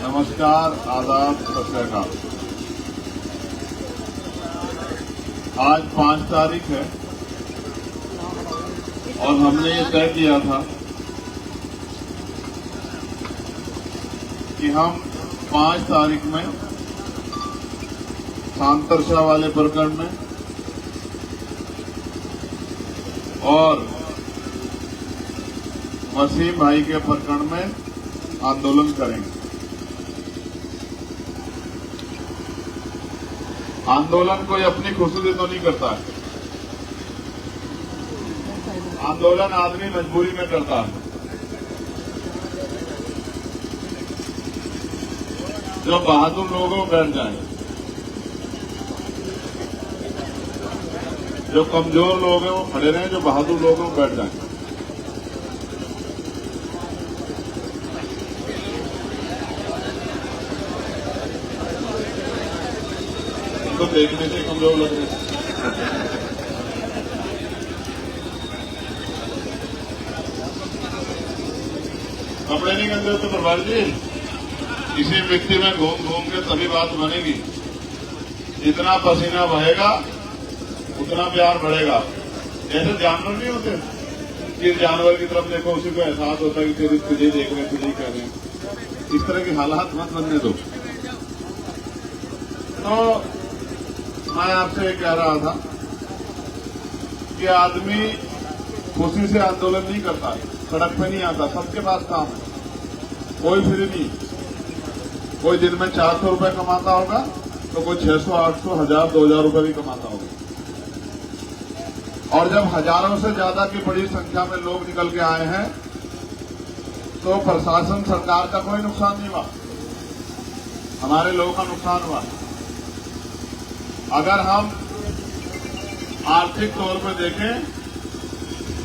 नमस्कार, आदाब, सत श्री अकाल। आज 5 तारीख है और हमने ये तय किया था कि हम 5 तारीख में सांतरशाह वाले प्रकरण में और वसीम भाई के प्रकरण में आंदोलन करेंगे। आंदोलन कोई अपनी खुशी से तो नहीं करता है, आंदोलन आदमी मजबूरी में करता है। जो बहादुर लोग हो बैठ जाएं, जो कमजोर लोग हैं वो खड़े रहें, जो बहादुर लोग हैं वो बैठ जाएं। तो देखने से कमजोर लग रहे हैं। कपड़े नहीं गंदे होते प्रभार जी, किसी व्यक्ति में घूम घूम के तभी बात बनेगी। जितना पसीना बहेगा उतना प्यार बढ़ेगा। जैसे जानवर नहीं होते कि जानवर की तरफ देखो उसी को एहसास होता है कि तुझे देख रहे हैं, तुझे कह रहे हैं। इस तरह की हालात मत बनने दो। तो मैं आपसे कह रहा था कि आदमी खुशी से आंदोलन नहीं करता, सड़क पे नहीं आता, सबके पास काम है, कोई फ्री नहीं। कोई दिन में 400 रुपए कमाता होगा तो कोई 600, 800, 1000, 2000 रुपए भी कमाता होगा। और जब हजारों से ज्यादा की बड़ी संख्या में लोग निकल के आए हैं तो प्रशासन, सरकार का कोई नुकसान नहीं हुआ, हमारे लोगों का नुकसान हुआ। अगर हम आर्थिक तौर पर देखें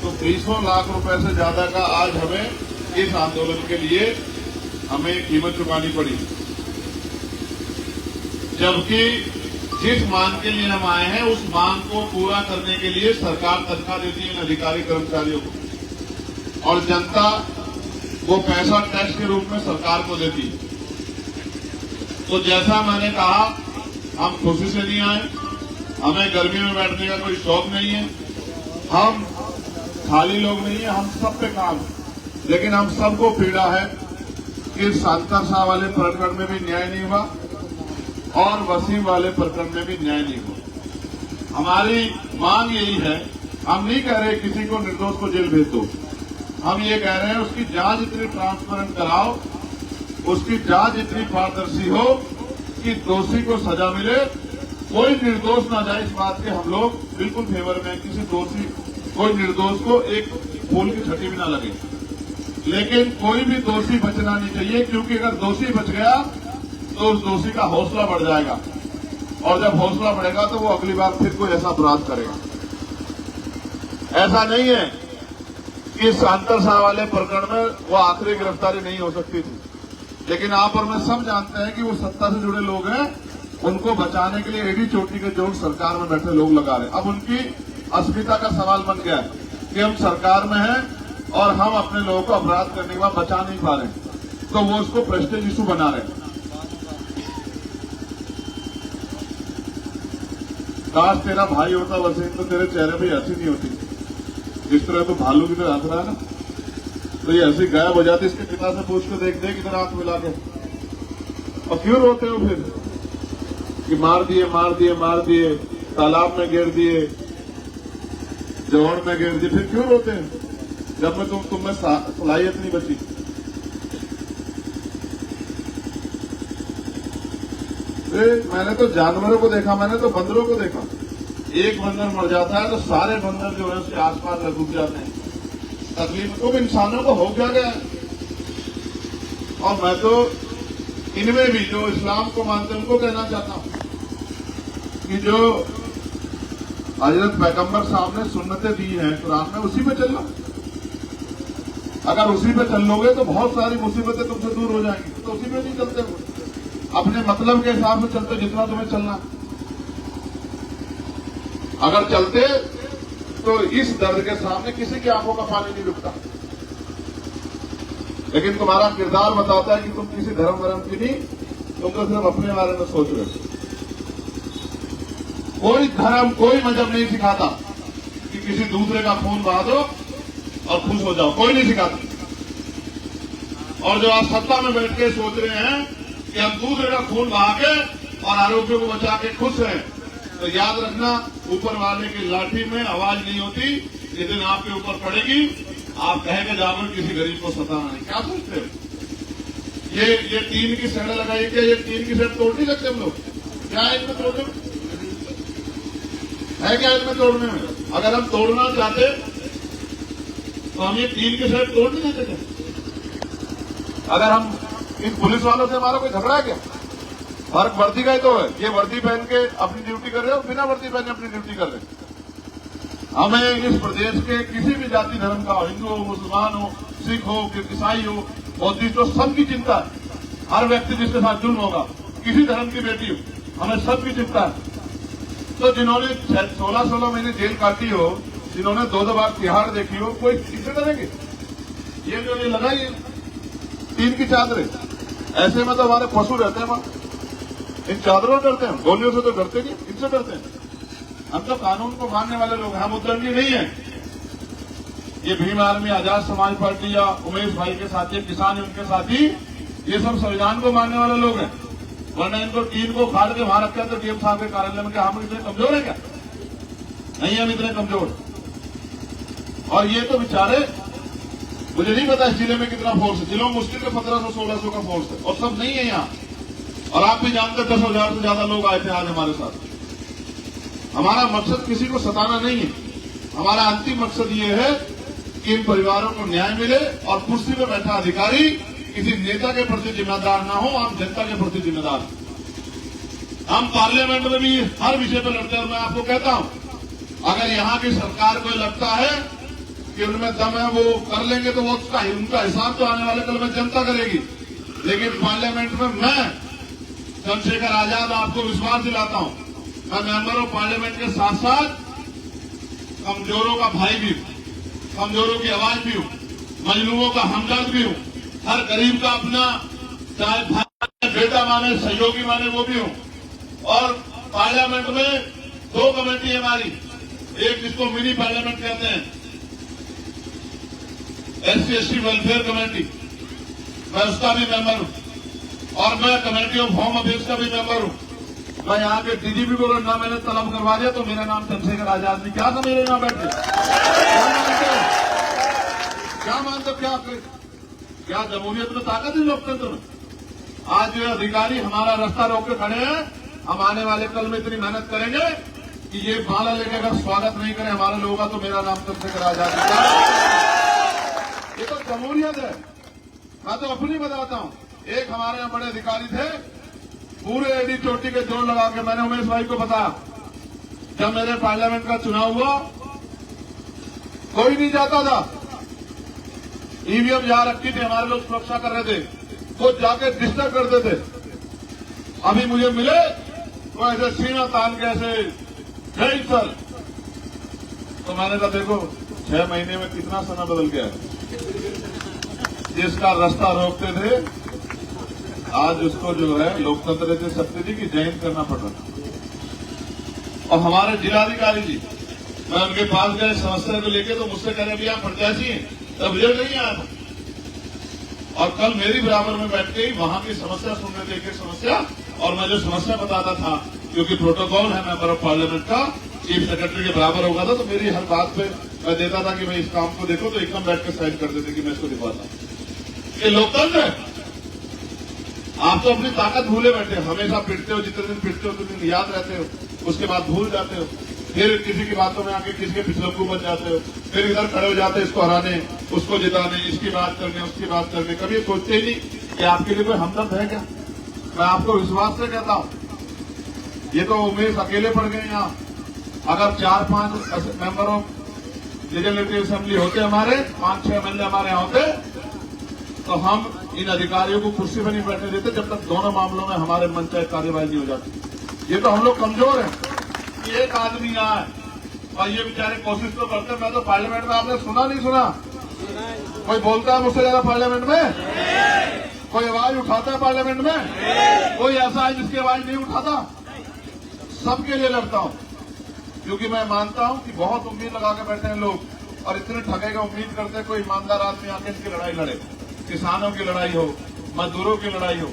तो 300 लाख रुपए से ज्यादा का आज हमें इस आंदोलन के लिए हमें कीमत चुकानी पड़ी। जबकि जिस मांग के लिए हम आए हैं उस मांग को पूरा करने के लिए सरकार तनख्वाह देती है इन अधिकारी कर्मचारियों को, और जनता वो पैसा टैक्स के रूप में सरकार को देती है। तो जैसा मैंने कहा, हम खुशी से नहीं आए, हमें गर्मी में बैठने का कोई शौक नहीं है, हम खाली लोग नहीं है, हम सब पे काम है। लेकिन हम सबको पीड़ा है कि सांतरशाह वाले प्रकरण में भी न्याय नहीं हुआ और वसीम वाले प्रकरण में भी न्याय नहीं हुआ। हमारी मांग यही है, हम नहीं कह रहे किसी को निर्दोष को जेल भेज दो, हम ये कह रहे हैं उसकी जांच इतनी ट्रांसपेरेंट कराओ, उसकी जांच इतनी पारदर्शी हो कि दोषी को सजा मिले, कोई निर्दोष ना जाए। इस बात के हम लोग बिल्कुल फेवर में, किसी दोषी, कोई निर्दोष को एक फूल की छठी भी ना लगे। लेकिन कोई भी दोषी बचना नहीं चाहिए, क्योंकि अगर दोषी बच गया तो उस दोषी का हौसला बढ़ जाएगा, और जब हौसला बढ़ेगा तो वो अगली बार फिर कोई ऐसा अपराध करेगा। ऐसा नहीं है कि सांतरशाह वाले प्रकरण में वो आखिरी गिरफ्तारी नहीं हो सकती थी, लेकिन आप और मैं सब जानते हैं कि वो सत्ता से जुड़े लोग हैं, उनको बचाने के लिए एडी चोटी के जोड़ सरकार में बैठे लोग लगा रहे हैं। अब उनकी अस्मिता का सवाल बन गया है कि हम सरकार में हैं और हम अपने लोगों को अपराध करने के बाद बचा नहीं पा रहे, तो वो उसको प्रेस्टीज इशू बना रहे हैं। काश तेरा भाई होता वसीम तो तेरे चेहरे पे हंसी नहीं होती, जिस तरह तो भालू की तरह हंस रहा है ना, तो ये हंसी गायब हो जाती। इसके पिता से पूछ के देख इधर आंख मिला के, और क्यों रोते हो फिर कि मार दिए मार दिए मार दिए, तालाब में गिर दिए, जौहर में गिर दिए, फिर क्यों रोते हैं जब मैं तुम में सलाहियत नहीं बची। मैंने तो जानवरों को देखा, मैंने तो बंदरों को देखा, एक बंदर मर जाता है तो सारे बंदर जो है उसके आसपास घुस जाते हैं। तकलीफ तो इंसानों को हो क्या गया। और मैं तो इनमें भी जो इस्लाम को मानते हैं उनको कहना चाहता हूं कि जो हजरत पैगंबर साहब ने सुन्नतें दी हैं कुरान में, उसी पे चलना। अगर उसी पे चल लोगे तो बहुत सारी मुसीबतें तुमसे दूर हो जाएंगी। तो उसी पे नहीं चलते हो, अपने मतलब के हिसाब से चलते जितना तुम्हें चलना। अगर चलते तो इस दर्द के सामने किसी की आंखों का पानी नहीं रुकता। लेकिन तुम्हारा किरदार बताता है कि तुम किसी धर्म की नहीं, तुम तो सिर्फ अपने बारे में सोच रहे हो। कोई धर्म कोई मजहब नहीं सिखाता कि किसी दूसरे का खून बहा दो और खुश हो जाओ, कोई नहीं सिखाता। और जो आप सत्ता में बैठ के सोच रहे हैं कि हम दूसरे का खून बहा के और आरोपियों को बचा के खुश हैं, तो याद रखना ऊपर वाले की लाठी में आवाज नहीं होती, जिस दिन आपके ऊपर पड़ेगी आप कहेंगे जाकर किसी गरीब को सताना नहीं। क्या सोचते हो? ये टीन की सड़ लगाई, क्या ये टीन की सड़ तोड़ नहीं सकते हम लोग? क्या है इनमें तोड़ने में? है क्या इनमें तोड़ने में? अगर हम तोड़ना चाहते तो हम ये टीन की सड़ तोड़ नहीं देते क्या? अगर हम इन पुलिस वालों से हमारा कोई झगड़ा है क्या? फर्क वर्दी का ही तो है। ये वर्दी पहन के अपनी ड्यूटी कर रहे हो, बिना वर्दी पहने अपनी ड्यूटी कर रहे हो। हमें इस प्रदेश के किसी भी जाति धर्म का हो, हिंदू हो, मुसलमान हो, सिख हो, ईसाई हो, बौद्धिस्ट हो, सबकी चिंता है। हर व्यक्ति जिसके साथ जुल्म होगा, किसी धर्म की बेटी हो, हमें सबकी चिंता है। तो जिन्होंने 16-16 महीने जेल काटी हो, जिन्होंने 2 बार तिहाड़ देखी हो, कोई किसे डरेंगे? ये जो ये लगाई टीन की चादरें, ऐसे में तो हमारे पशु रहते हैं वहां। इन चादरों डरते हैं, गोलियों से तो डरते नहीं, इनसे डरते हैं। हम तो कानून को मानने वाले लोग हैं, हम उद्दंडी नहीं है। ये भीम आर्मी, आजाद समाज पार्टी या उमेश भाई के साथी, किसान उनके साथी, ये सब संविधान को मानने वाले लोग हैं। वरना इनको टीन को खाड़ के वहां रखते हैं तो डीएम साहब के कार्यालय में क्या हम इतने कमजोर है क्या? नहीं, हम इतने कमजोर। और ये तो बेचारे, मुझे नहीं पता इस जिले में कितना फोर्स है। जिलों में मुश्किल से 1500-1600 का फोर्स है, और सब नहीं है यहाँ। और आप भी जानते 10,000 से ज्यादा लोग आए थे आज हमारे साथ। हमारा मकसद किसी को सताना नहीं है। हमारा अंतिम मकसद ये है कि इन परिवारों को न्याय मिले और कुर्सी पर बैठा अधिकारी किसी नेता के प्रति जिम्मेदार ना हो, आम जनता के प्रति जिम्मेदार। हम पार्लियामेंट में भी हर विषय पर लड़ते हैं। और मैं आपको कहता हूं, अगर यहाँ की सरकार को लगता है कि उनमें दम है, वो कर लेंगे, तो वो उनका हिसाब तो आने वाले कल में जनता करेगी। लेकिन पार्लियामेंट में मैं चंद्रशेखर आजाद आपको विश्वास दिलाता हूं, मैं मेंबर ऑफ पार्लियामेंट के साथ साथ कमजोरों का भाई भी हूं, कमजोरों की आवाज भी हूं, मजलूमों का हमदर्द भी हूं, हर गरीब का अपना चाहे भाई बेटा माने, सहयोगी माने, वो भी हूं। और पार्लियामेंट में 2 कमेटी है हमारी, एक जिसको मिनी पार्लियामेंट कहते हैं, SC/ST वेलफेयर कमेटी, मैं उसका भी मेंबर हूं। और मैं कमेटी ऑफ होम अफेयर्स का भी मेंबर हूं। मैं यहाँ के डीजीपी को ना मैंने तलब करवा दिया तो मेरा नाम चंद्रशेखर आजाद नहीं। क्या समझ रहे यहाँ बैठ के? क्या मानते? क्या जमहूरियत में ताकत है लोकतंत्र में? आज जो अधिकारी हमारा रास्ता रोक के खड़े हैं, हम आने वाले कल में इतनी मेहनत करेंगे कि ये माला लेके अगर स्वागत नहीं करें हमारे लोगों का, तो मेरा नाम चंद्रशेखर आजाद नहीं। ये तो जमहूरियत है। मैं तो अपनी बताता हूं, एक हमारे यहाँ बड़े अधिकारी थे, पूरे एडी चोटी के जोड़ लगा के, मैंने उमेश भाई को बताया, जब मेरे पार्लियामेंट का चुनाव हुआ कोई नहीं जाता था, ईवीएम जहां रखी थी हमारे लोग सुरक्षा कर रहे थे, वो जाके डिस्टर्ब करते थे। अभी मुझे मिले तो ऐसे सीना तान के ऐसे जय सर, तो मैंने कहा देखो 6 महीने में कितना समय बदल गया है। जिसका रास्ता रोकते थे आज उसको जो है लोकतंत्र से शक्ति दी कि जयंत करना पड़ रहा। और हमारे जिलाधिकारी जी, मैं उनके पास गए समस्या को लेके, तो मुझसे कह रहे अभी आप प्रत्याशी हैं, तब रिजल्ट नहीं आया था। और कल मेरी बराबर में बैठ के ही वहां की समस्या सुन रहे थे, एक समस्या, और मैं जो समस्या बताता था, क्योंकि प्रोटोकॉल है मेंबर ऑफ पार्लियामेंट का, चीफ सेक्रेटरी के बराबर होगा था, तो मेरी हर बात पे मैं देता था कि मैं इस काम को देखो, तो एकदम बैठ के साइन कर देते कि मैं इसको दिखाता हूं। ये लोकतंत्र है। आप तो अपनी ताकत भूले बैठे, हमेशा पिटते हो, जितने दिन पिटते हो उतने दिन याद रहते हो, उसके बाद भूल जाते हो, फिर किसी की बातों में आके किसी के पिछलग्गू बन जाते हो, फिर इधर खड़े हो जाते हो इसको हराने, उसको जिताने, इसकी बात करने, उसकी बात करने। कभी सोचते ही नहीं कि आपके लिए कोई हमदर्द है क्या? मैं आपको विश्वास से कहता हूं, ये तो उमेश अकेले पड़ गए यहाँ। अगर 4-5 मेंबर ऑफ लेजिस्लेटिव असेंबली होते, हमारे 5-6 एमएलए हमारे यहाँ होते, तो हम इन अधिकारियों को कुर्सी पर नहीं बैठने देते जब तक दोनों मामलों में हमारे मन चाहे कार्यवाही नहीं हो जाती। ये तो हम लोग कमजोर हैं कि एक आदमी यहाँ है और ये बेचारे कोशिश तो करते। मैं तो पार्लियामेंट में आपने सुना नहीं सुना, कोई बोलता है मुझसे ज्यादा पार्लियामेंट में? कोई आवाज उठाता है पार्लियामेंट में? कोई ऐसा है जिसकी आवाज नहीं उठाता? सबके लिए लड़ता हूं, क्योंकि मैं मानता हूं कि बहुत उम्मीद लगा के बैठे हैं लोग और इतने ठगे का उम्मीद करते हैं कोई ईमानदार आदमी आके इनकी लड़ाई लड़े। किसानों की लड़ाई हो, मजदूरों की लड़ाई हो,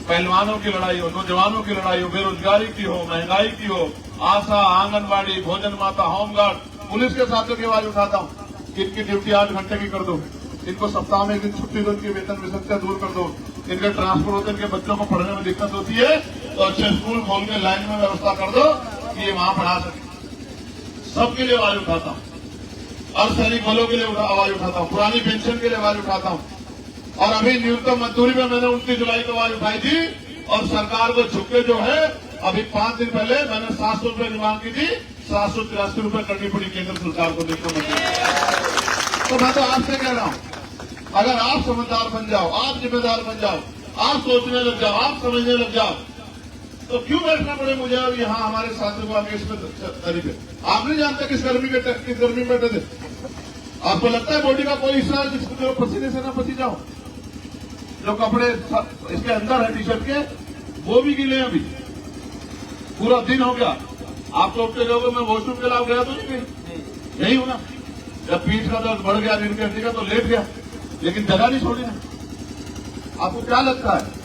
पहलवानों की लड़ाई हो, नौजवानों की लड़ाई हो, बेरोजगारी की हो, महंगाई की हो, आशा, आंगनबाड़ी, भोजन माता, होमगार्ड, पुलिस के साथियों की आवाज उठाता हूं कि इनकी ड्यूटी 8 घंटे की कर दो, इनको सप्ताह में एक दिन छुट्टी दो, इनकी वेतन विसंख्या दूर कर दो, इनके ट्रांसपोर्ट होते, इनके बच्चों को पढ़ने में दिक्कत होती है तो अच्छे स्कूल खोल के लाइन में व्यवस्था कर दो कि ये वहां पढ़ा सके। सबके लिए आवाज उठाता हूं, अर्धसैनिक बलों के लिए आवाज उठाता हूं, पुरानी पेंशन के लिए आवाज उठाता हूं। और अभी न्यूनतम मजदूरी में मैंने 29 जुलाई को आवाज उठाई थी और सरकार को झुके जो है, अभी 5 दिन पहले मैंने 700 रुपए की मांग की थी, 783 रुपए करनी पड़ी केंद्र सरकार को देखो। तो मैं तो आपसे कह रहा हूं, अगर आप समझदार बन जाओ, आप जिम्मेदार बन जाओ, आप सोचने लग जाओ, आप समझने लग जाओ, तो क्यों बैठना पड़े मुझे अब यहाँ हमारे साथियों को आगे इसमें तरीके? आप नहीं जानते किस गर्मी में बैठे थे? आपको लगता है बॉडी का कोई हिस्सा है जिसको पसीने से ना पसी जाओ? जो कपड़े इसके अंदर है टी शर्ट के, वो भी गिले अभी, पूरा दिन हो गया। आप तो उठते जाओगे, मैं वॉशरूम के लाभ गया तो नहीं हूं ना। जब पीठ का दर्द बढ़ गया, रीढ़ की हड्डी का, तो लेट गया, लेकिन जगह नहीं छोड़ी ना। आपको क्या लगता है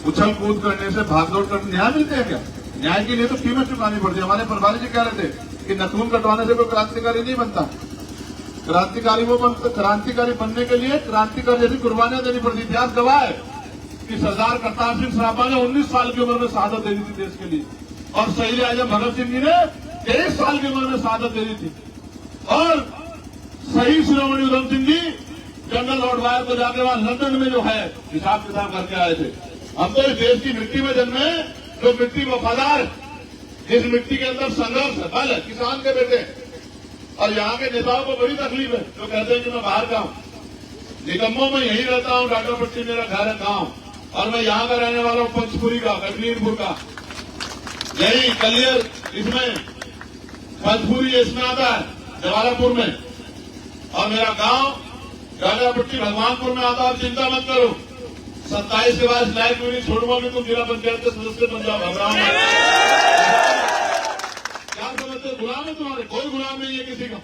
उछल कूद करने से, भागदौड़ करने न्याय मिलते हैं क्या? न्याय के लिए तो कीमत चुकानी पड़ती है। हमारे प्रभारी जी कह रहे थे कि नखून कटवाने से कोई क्रांतिकारी नहीं बनता। क्रांतिकारी वो बनता, क्रांतिकारी बनने के लिए क्रांतिकारी जैसी कुर्बानियां देनी पड़ती। इतिहास गवाह है कि सरदार करतार सिंह सराभा ने 19 साल की उम्र में शहादत दे दी थी देश के लिए, और शहीद आजम भगत सिंह जी ने 23 साल की उम्र में शहादत दे दी थी, और शहीद शिरोमणि Udham Singh ji general Lord wire को जाके वहां लंदन में जो है हिसाब किताब करके आए थे। हम तो इस देश की मिट्टी में जन्मे, जो मिट्टी वफादार, जिस मिट्टी के अंदर संघर्ष है, बल है, किसान के बेटे। और यहाँ के नेताओं को बड़ी तकलीफ है, जो कहते हैं कि मैं बाहर का हूं, निगम्मों में यही रहता हूं, डाकरपट्टी मेरा घर है, गांव, और मैं यहाँ का रहने वाला हूं, पंचपुरी का, कश्मीरपुर का, यही कलियर इसमें, पंचपुरी इसमें आता है, जवालापुर में, और मेरा गांव डाकरपट्टी भगवानपुर में आता है। चिंता मत करो, 27 के बाद लाइफ में नहीं छोड़ूंगा कि तुम जिला पंचायत के सदस्य बन जाओ। घबराओ मत। क्या समझते, गुलाम है तुम्हारे? कोई गुलाम नहीं है किसी का।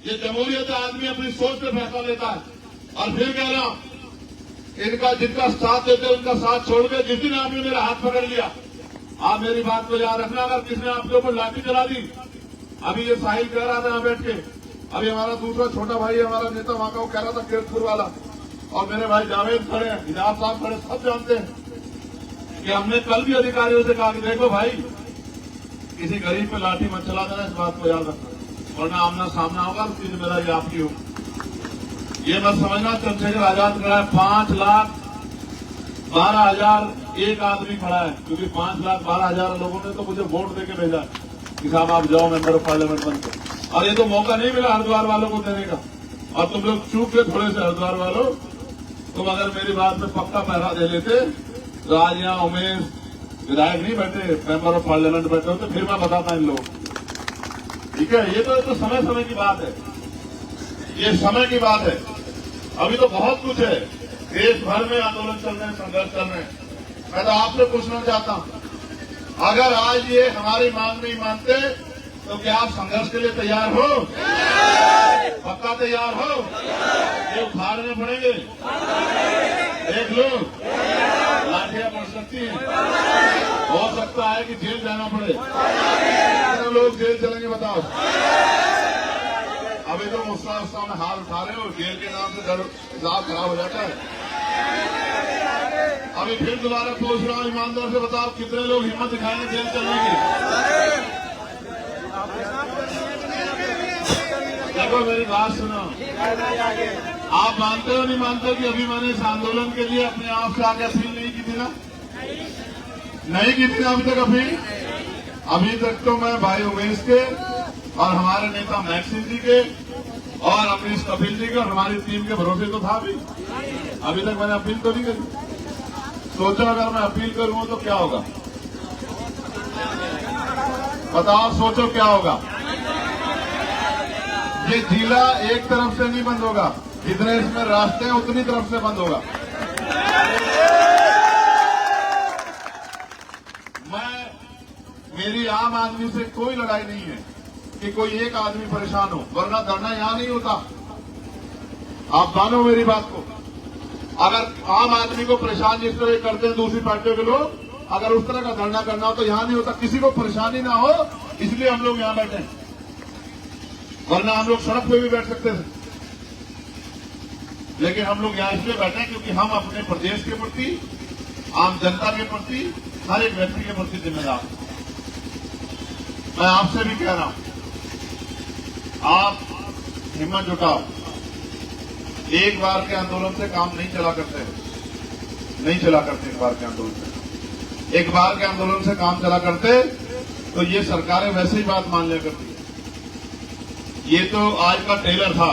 ये जमहूरियत है, आदमी अपनी सोच पे फैसला लेता है। और फिर कह रहा हूं, इनका जिनका साथ देते उनका साथ छोड़ के, जिस दिन आपने मेरा हाथ पकड़ लिया, आप मेरी बात को याद रखना, अगर किसने आपके ऊपर लाठी चला दी, अभी ये साहिल कह रहा था यहाँ बैठ के, अभी हमारा दूसरा छोटा भाई हमारा नेता वहां का, वो कह रहा था किरतपुर वाला, और मेरे भाई जावेद खड़े हैं, हिजाब साहब खड़े, सब जानते हैं कि हमने कल भी अधिकारियों से कहा कि देखो भाई, किसी गरीब पे लाठी मत चला देना, इस बात को याद रखना, वरना आमना सामना होगा, उसकी जिम्मेदारी आपकी हो। ये मत समझना चंद्रशेखर आजाद खड़ा है, 5,12,000 एक आदमी खड़ा है, क्योंकि 5,12,000 लोगों ने तो मुझे वोट देके भेजा कि साहब आप जाओ मेंबर ऑफ पार्लियामेंट बनकर। और ये तो मौका नहीं मिला हरिद्वार वालों को देने का, और तुम लोग चूक गए थोड़े से हरिद्वार वालों। तुम अगर मेरी बात में पक्का पहरा दे लेते तो आज यहाँ उमेश विधायक नहीं बैठे, मेंबर ऑफ पार्लियामेंट बैठे होते, फिर मैं बताता इन लोग। ठीक है, ये तो समय की बात है, ये समय की बात है। अभी तो बहुत कुछ है, देश भर में आंदोलन चल रहे हैं, संघर्ष चल रहे हैं। मैं तो आपसे पूछना चाहता हूं, अगर आज ये हमारी मांग नहीं मानते तो क्या आप संघर्ष के लिए तैयार हो? पक्का तैयार हो? ये उखाड़ने पड़ेंगे, देख लो, लाठियां पड़ सकती हैं, हो सकता है कि जेल जाना पड़े। कितने लोग जेल चलेंगे बताओ? अभी तो गुस्सा में हाथ उठा रहे हो, जेल के नाम से हिसाब खराब हो जाता है। अभी फिर दोबारा पूछ रहा हूं, ईमानदार से बताओ कितने लोग हिम्मत दिखाएंगे जेल चलने की? देखो मेरी बात सुनो, आप मानते हो नहीं मानते कि अभी मैंने इस आंदोलन के लिए अपने आप से आगे अपील नहीं की थी ना? नहीं की थी ना अभी तक अपील? अभी तक तो मैं भाई उमेश के और हमारे नेता मैक्सिम जी के और अमरीश कपिल जी के और हमारी टीम के भरोसे तो था अभी तक मैंने अपील तो नहीं करी। सोचो अगर मैं अपील करूं तो क्या होगा, बताओ, सोचो क्या होगा। ये जिला एक तरफ से नहीं बंद होगा, जितने इसमें रास्ते हैं उतनी तरफ से बंद होगा। मेरी आम आदमी से कोई लड़ाई नहीं है कि कोई एक आदमी परेशान हो, वरना धरना यहां नहीं होता। आप मानो मेरी बात को। अगर आम आदमी को परेशान जिस तरह करते हैं दूसरी पार्टियों के लोग, अगर उस तरह का धरना करना हो तो यहां नहीं होता। किसी को परेशानी ना हो इसलिए हम लोग यहां बैठे हैं, वरना हम लोग सड़क पे भी बैठ सकते थे। लेकिन हम लोग यहां इसलिए बैठे हैं क्योंकि हम अपने प्रदेश के प्रति, आम जनता के प्रति, हर एक व्यक्ति के प्रति जिम्मेदार हैं। मैं आपसे भी कह रहा हूं, आप हिम्मत जुटाओ। एक बार के आंदोलन से काम नहीं चला करते एक बार के आंदोलन से। एक बार के आंदोलन से काम चला करते तो ये सरकारें वैसे ही बात मान लिया करती। ये तो आज का ट्रेलर था।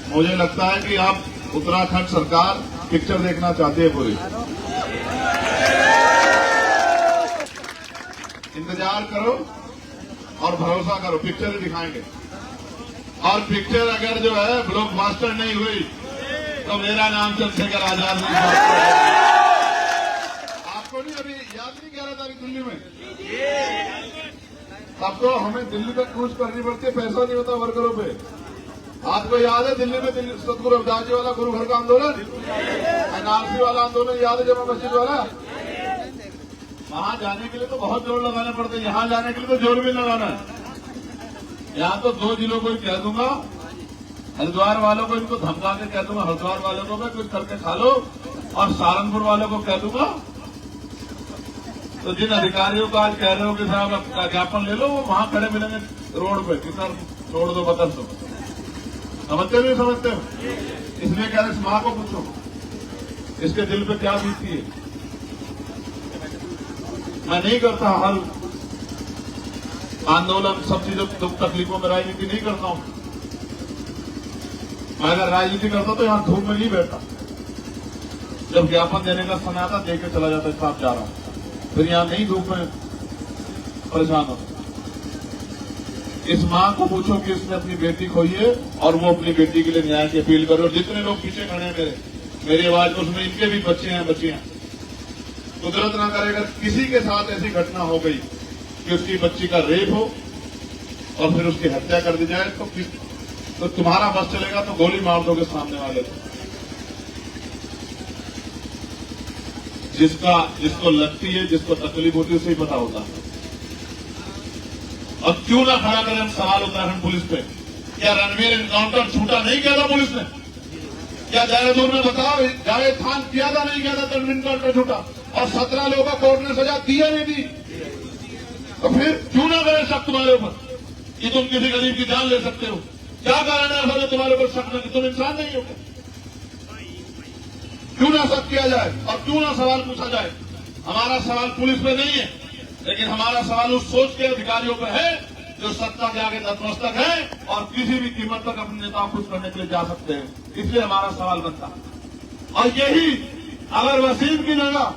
मुझे लगता है कि आप उत्तराखंड सरकार पिक्चर देखना चाहती है पूरी। इंतजार करो और भरोसा करो, पिक्चर ही दिखाएंगे। और पिक्चर अगर जो है ब्लॉकबस्टर नहीं हुई तो मेरा नाम चंद्रशेखर आजाद नहीं। आपको नहीं अभी याद नहीं कह रहा था अभी दिल्ली में, तब तो हमें दिल्ली तक क्रूज करनी पड़ती है, पैसा नहीं होता वर्करों पे। आपको याद है दिल्ली में सतगुरु रविदास जी वाला गुरु घर का आंदोलन, एनआरसी वाला आंदोलन याद है, जमा मस्जिद वाला? वहां जाने के लिए तो बहुत जोर लगाने पड़ते हैं, यहां जाने के लिए तो जोर भी लगाना है। यहां तो 2 जिलों को ही कह दूंगा, हरिद्वार वालों को इनको धमका के कह दूंगा, हरिद्वार वालों को मैं कुछ करके खा लो, और सहारनपुर वालों को कह दूंगा। तो जिन अधिकारियों को आज कह रहे हो कि साहब आपका ज्ञापन ले लो, वो वहां खड़े मिलेंगे रोड पे कि सर छोड़ दो, बदल दो। समझते हो नहीं समझते हो? इसलिए कह रहे इस मां को पूछो इसके दिल पे क्या बीतती है। मैं नहीं करता हर आंदोलन, सब चीजों दुख तकलीफों में राजनीति नहीं करता हूं। मैं अगर राजनीति करता तो यहां धूप में नहीं बैठता। जब ज्ञापन देने का समय आता देख के चला जाता, साफ जा रहा हूं, फिर यहां नहीं धूप में परेशान होता। इस मां को पूछो कि इसने अपनी बेटी खोई है और वो अपनी बेटी के लिए न्याय की अपील करे। और जितने लोग पीछे खड़े हैं मेरी आवाज को सुने, इनके भी बच्चे हैं, बच्चियां। कुदरत ना करे अगर किसी के साथ ऐसी घटना हो गई कि उसकी बच्ची का रेप हो और फिर उसकी हत्या कर दी जाए, तो तुम्हारा बस चलेगा तो गोली मार दोगे सामने वाले को। जिसको लगती है, जिसको तकलीफ होती है, उसे ही पता होता है। और क्यों ना खड़ा करें हम सवाल उत्तराखंड पुलिस पे? क्या रणवीर एनकाउंटर छूटा नहीं किया था पुलिस ने? क्या देहरादून में बताओ जावेद खान किया था नहीं किया था रणवीर एनकाउंटर छूटा? और 17 लोगों को कोर्ट ने सजा दी है नहीं दी? तो फिर क्यों ना करें शक तुम्हारे ऊपर कि तुम किसी गरीब की जान ले सकते हो? क्या कारण है ऐसा तुम्हारे ऊपर शक में कि तुम इंसान नहीं हो? क्यों ना शक किया जाए और क्यों ना सवाल पूछा जाए? हमारा सवाल पुलिस पे नहीं है, लेकिन हमारा सवाल उस सोच के अधिकारियों पे है जो सत्ता के आगे नतमस्तक है और किसी भी कीमत तक अपने नेताओं को खुश करने के लिए जा सकते हैं। इसलिए हमारा सवाल बनता है। और यही अगर वसीम की जगह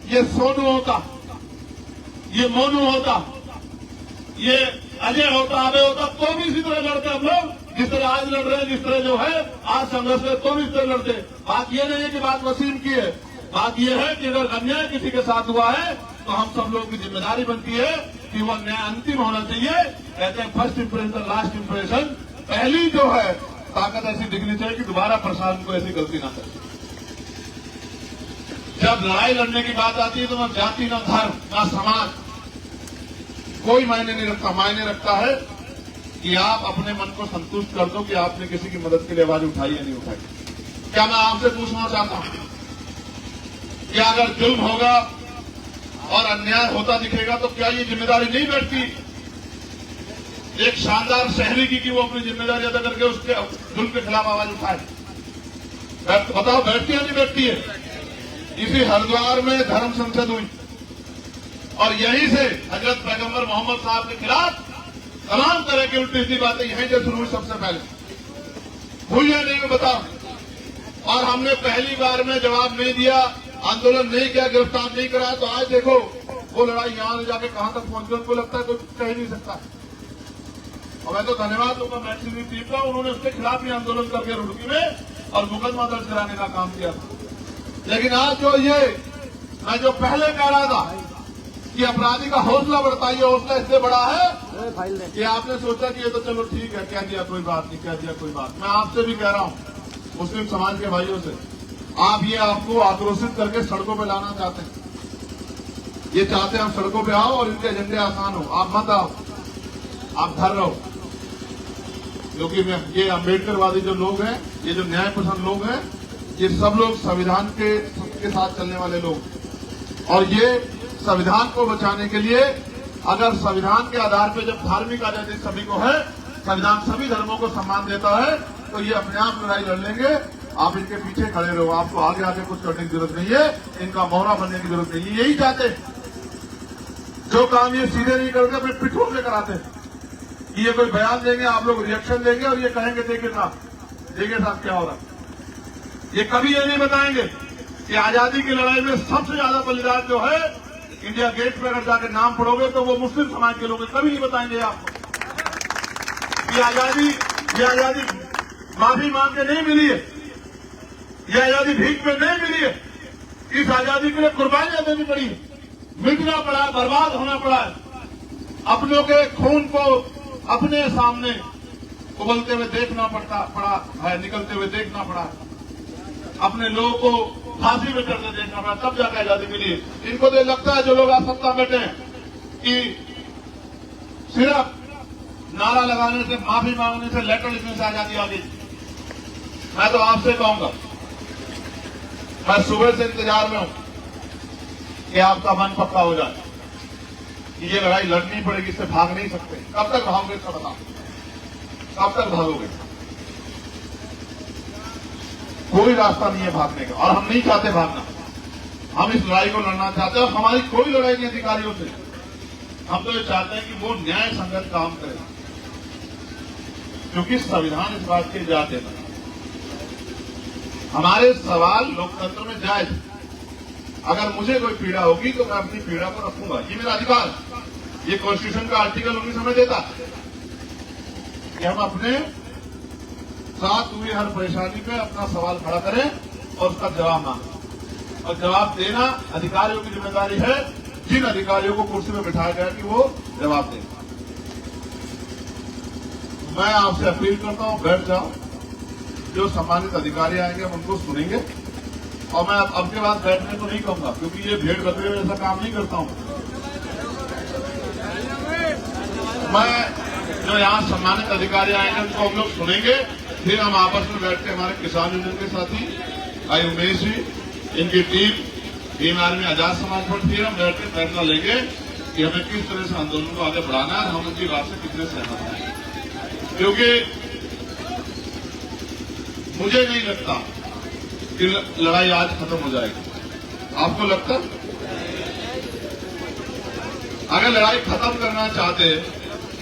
ये सोनू होता, ये मोनू होता, ये अजय होता, अभय होता, तो भी इसी तरह लड़ते हम लोग जिस तरह आज लड़ रहे हैं। जिस तरह जो है आज संघर्ष में, तो भी इस तरह लड़ते। बात ये नहीं है कि बात वसीम की है, बात यह है कि अगर अन्याय किसी के साथ हुआ है तो हम सब लोगों की जिम्मेदारी बनती है कि वह न्याय अंतिम होना चाहिए। कहते हैं फर्स्ट इंप्रेशन लास्ट इंप्रेशन। पहली जो है ताकत ऐसी दिखनी चाहिए कि दोबारा प्रशासन को ऐसी गलती ना करे। जब लड़ाई लड़ने की बात आती है तो न जाति, न धर्म, न समाज कोई मायने नहीं रखता। मायने रखता है कि आप अपने मन को संतुष्ट कर दो कि आपने किसी की मदद के लिए आवाज उठाई या नहीं उठाई। क्या मैं आपसे पूछना चाहता हूं कि अगर जुल्म होगा और अन्याय होता दिखेगा तो क्या ये जिम्मेदारी नहीं बैठती एक शानदार शहरी की वो अपनी जिम्मेदारी अदा करके उसके जुल्म के खिलाफ आवाज उठाए? बताओ बैठती है नहीं बैठती है? इसी हरिद्वार में धर्म संसद हुई और यहीं से हजरत पैगंबर मोहम्मद साहब के खिलाफ तमाम तरह की उल्टी सीधी बातें यहीं से शुरू हुई। सबसे पहले हुई है नहीं बताओ? और हमने पहली बार में जवाब नहीं दिया, आंदोलन नहीं किया, गिरफ्तार नहीं कराया, तो आज देखो वो लड़ाई यहां ले जाके कहां तक पहुंच गई। उनको लगता है कोई कह ही नहीं सकता। और मैं तो धन्यवाद दूंगा मैक्सिमी टीम का, उन्होंने उसके खिलाफ भी आंदोलन करके रुड़की में और मुकदमा दर्ज कराने का काम किया। लेकिन आज जो ये मैं जो पहले कह रहा था कि अपराधी का हौसला बढ़ता, ये हौसला इससे बड़ा है कि आपने सोचा कि ये तो चलो ठीक है, कह दिया कोई बात नहीं, कह दिया कोई बात। मैं आपसे भी कह रहा हूं, मुस्लिम समाज के भाइयों से, आप ये आपको आक्रोशित करके सड़कों पे लाना चाहते हैं, ये चाहते हैं हम सड़कों पे आओ और इनके एजेंडे आसान हो। आप मत आओ, आप घर रहो, क्योंकि ये अम्बेडकरवादी जो लोग हैं, ये जो न्याय पसंद लोग हैं, ये सब लोग संविधान के साथ चलने वाले लोग, और ये संविधान को बचाने के लिए, अगर संविधान के आधार पर जब धार्मिक आजादी सभी को है, संविधान सभी धर्मों को सम्मान देता है, तो ये अपने आप लड़ाई लड़ लेंगे। आप इनके पीछे खड़े रहो, आपको आगे आगे कुछ करने की जरूरत नहीं है, इनका मोहरा बनने की जरूरत नहीं है। यही चाहते, जो काम ये सीधे नहीं करते अपने पिठों से कराते, ये कोई बयान देंगे, आप लोग रिएक्शन देंगे और ये कहेंगे देखिए साहब क्या हो रहा है। ये कभी ये नहीं बताएंगे कि आजादी की लड़ाई में सबसे ज्यादा बलिदान जो है, इंडिया गेट पर अगर जाकर नाम पढ़ोगे तो वो मुस्लिम समाज के लोग, कभी नहीं बताएंगे आपको। ये आजादी माफी मांग के नहीं मिली है, ये आजादी भीख में नहीं मिली है, इस आजादी के लिए कुर्बानियां देनी पड़ी है, मिटना पड़ा है, बर्बाद होना पड़ा है, अपनों के खून को अपने सामने उबलते हुए देखना पड़ा है, निकलते हुए देखना पड़ा है, अपने लोगों को फांसी में चढ़ते देखना पड़ा, तब जाकर आजादी मिली है। इनको तो लगता है जो लोग आप सत्ता बैठे हैं कि सिर्फ नारा लगाने से, माफी मांगने से, लेटर लिखने से आजादी आ गई। मैं तो आपसे कहूंगा, मैं सुबह से इंतजार में हूं कि आपका मन पक्का हो जाए कि ये लड़ाई लड़नी पड़ेगी, इससे भाग नहीं सकते। कब तक भागोगे इसका बताओ, कब तक भागोगे? कोई रास्ता नहीं है भागने का, और हम नहीं चाहते भागना। हम इस लड़ाई को लड़ना चाहते हैं, और हमारी कोई लड़ाई नहीं अधिकारियों से। हम तो ये चाहते हैं कि वो न्याय संगत काम करे, क्योंकि संविधान इस बात की इजाजत देता है। हमारे सवाल लोकतंत्र में जायज, अगर मुझे कोई पीड़ा होगी तो मैं अपनी पीड़ा को रखूंगा, ये मेरा अधिकार। ये कॉन्स्टिट्यूशन का आर्टिकल 19 हमें देता कि हम अपने साथ हुई हर परेशानी पे अपना सवाल खड़ा करें और उसका जवाब मांगें, और जवाब देना अधिकारियों की जिम्मेदारी है, जिन अधिकारियों को कुर्सी में बिठाया गया कि वो जवाब दें। मैं आपसे अपील करता हूं, बैठ जाओ, जो सम्मानित अधिकारी आएंगे हम उनको सुनेंगे, और मैं अब के बाद बैठने को नहीं कहूंगा, क्योंकि ये भेड़ बकरे में ऐसा काम नहीं करता हूं। मैं जो यहाँ सम्मानित अधिकारी आएंगे उनको हम लोग सुनेंगे, फिर हम आपस में बैठ के हमारे किसान यूनियन के साथी भाई उमेश जी, इनकी टीम आर्मी आजाद समाज पर, फिर हम बैठ के फैसला लेंगे कि हमें किस तरह से आंदोलन को आगे बढ़ाना है, हम उनकी बात से कितने सहमत हैं। क्योंकि मुझे नहीं लगता कि लड़ाई आज खत्म हो जाएगी। आपको लगता? अगर लड़ाई खत्म करना चाहते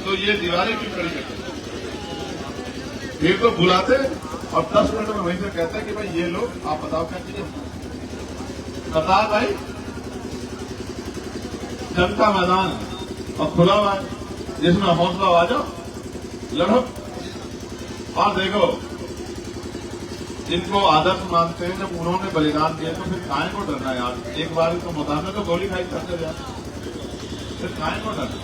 तो ये दीवारें क्यों खड़ी करते? फिर तो बुलाते और 10 मिनट में वहीं से कहते हैं कि भाई ये लोग आप बताओ क्या चीजें बताओ भाई। जनता मैदान और खुला हुआ है, जिसमें हौसला आ जाओ, लड़ो। और देखो, जिनको आदर्श मानते हैं, जब उन्होंने बलिदान दिया तो फिर काहे को डरना यार। एक बार तो मुताबिक तो गोली खाई करते जाए, फिर काहे को डरना।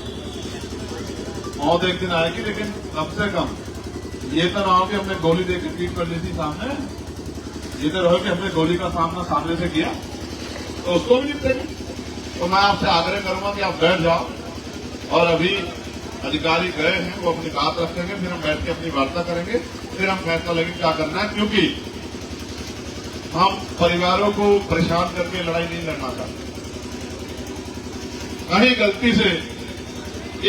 मौत एक दिन आएगी, लेकिन कम से कम ये तो ना हो कि हमने गोली देकर पीट कर ली थी सामने, ये तो रहो कि हमने गोली का सामना सामने से किया, तो उसको भी निपटेंगे। तो मैं आपसे आग्रह करूंगा कि आप बैठ जाओ, और अभी अधिकारी गए हैं, वो अपनी बात रखेंगे, फिर हम बैठ के अपनी वार्ता करेंगे, फिर हम फैसला लेंगे क्या करना है। क्योंकि हम परिवारों को परेशान करके लड़ाई नहीं लड़ना चाहते। कहीं गलती से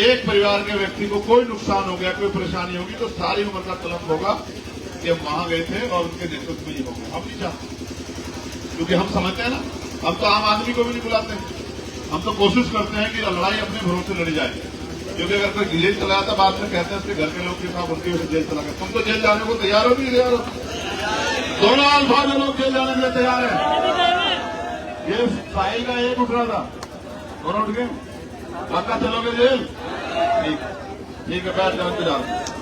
एक परिवार के व्यक्ति को कोई नुकसान हो गया, कोई परेशानी होगी, तो सारी उम्र का कलंक होगा कि हम वहां गए थे और उनके नेतृत्व में ही हो गया। हम नहीं चाहते, क्योंकि हम समझते हैं ना, हम तो आम आदमी को भी नहीं बुलाते, हम तो कोशिश करते हैं कि लड़ाई अपने भरोसे लड़ी जाए। क्योंकि अगर कोई जेल चला जाता, बाद में कहते हैं उसके घर के लोग के साथ उनकी वजह से जेल चला गया। तुम तो जेल जाने को तैयार हो, भी तैयार हो, दोनों अल्फाज लोग जेल जाने के लिए तैयार है। ये साहिल का एक उठ रहा था, दोनों उठ गए, पक्का चलोगे जेल? ठीक, ठीक है, बैठ जाओ, इंतजार।